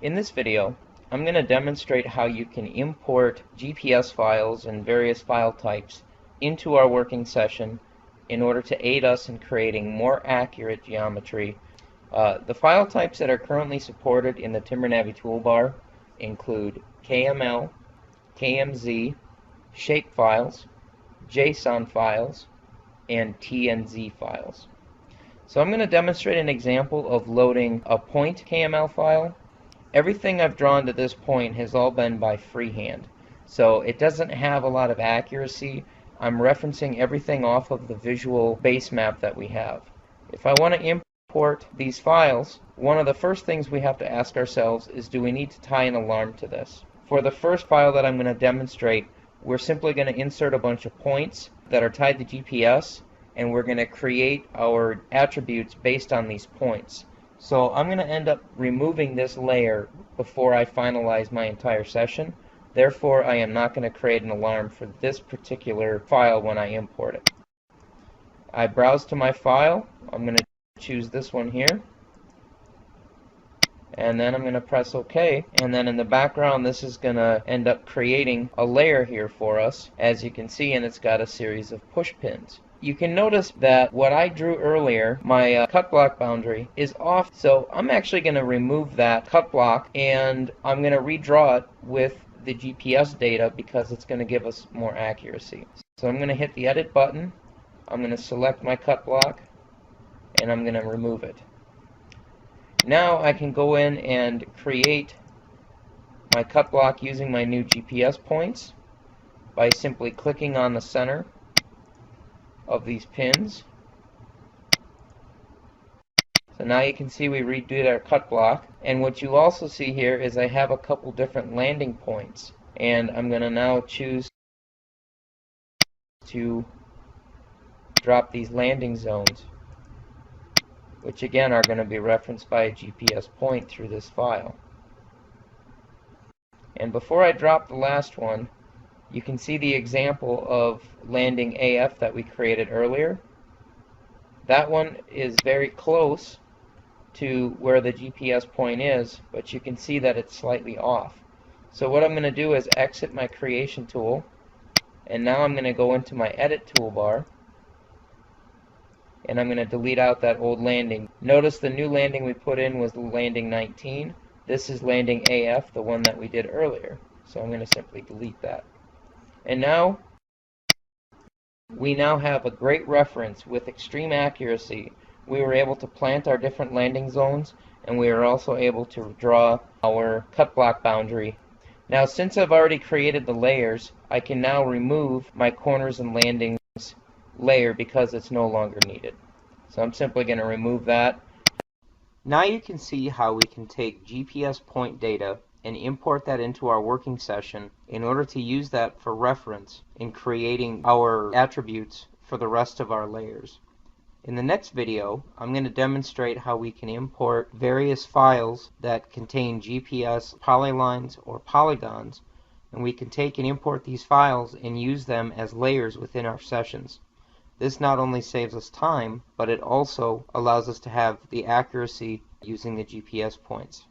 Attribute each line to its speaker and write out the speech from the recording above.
Speaker 1: In this video, I'm going to demonstrate how you can import GPS files and various file types into our working session in order to aid us in creating more accurate geometry. The file types that are currently supported in the TimberNavi toolbar include KML, KMZ, shapefiles, JSON files, and TNZ files. So I'm going to demonstrate an example of loading a point KML file. Everything I've drawn to this point has all been by freehand, so it doesn't have a lot of accuracy. I'm referencing everything off of the visual base map that we have. If I want to import these files, one of the first things we have to ask ourselves is, do we need to tie an alarm to this? For the first file that I'm going to demonstrate, we're simply going to insert a bunch of points that are tied to GPS, and we're going to create our attributes based on these points. So I'm going to end up removing this layer before I finalize my entire session. Therefore, I am not going to create an alarm for this particular file when I import it. I browse to my file. I'm going to choose this one here. And then I'm going to press OK. And then in the background, this is going to end up creating a layer here for us, as you can see, and it's got a series of push pins. You can notice that what I drew earlier, my cut block boundary, is off, so I'm actually going to remove that cut block and I'm going to redraw it with the GPS data because it's going to give us more accuracy. So I'm going to hit the edit button, I'm going to select my cut block, and I'm going to remove it. Now I can go in and create my cut block using my new GPS points by simply clicking on the center of these pins. So now you can see we redid our cut block, and what you also see here is I have a couple different landing points, and I'm going to now choose to drop these landing zones, which again are going to be referenced by a GPS point through this file. And before I drop the last one, you can see the example of landing AF that we created earlier. That one is very close to where the GPS point is, but you can see that it's slightly off. So what I'm going to do is exit my creation tool, and now I'm going to go into my edit toolbar, and I'm going to delete out that old landing. Notice the new landing we put in was landing 19. This is landing AF, the one that we did earlier. So I'm going to simply delete that. And now, we now have a great reference with extreme accuracy. We were able to plant our different landing zones, and we are also able to draw our cut block boundary. Now, since I've already created the layers, I can now remove my corners and landings layer because it's no longer needed. So I'm simply going to remove that. Now you can see how we can take GPS point data and import that into our working session in order to use that for reference in creating our attributes for the rest of our layers. In the next video, I'm going to demonstrate how we can import various files that contain GPS polylines or polygons, and we can take and import these files and use them as layers within our sessions. This not only saves us time, but it also allows us to have the accuracy using the GPS points.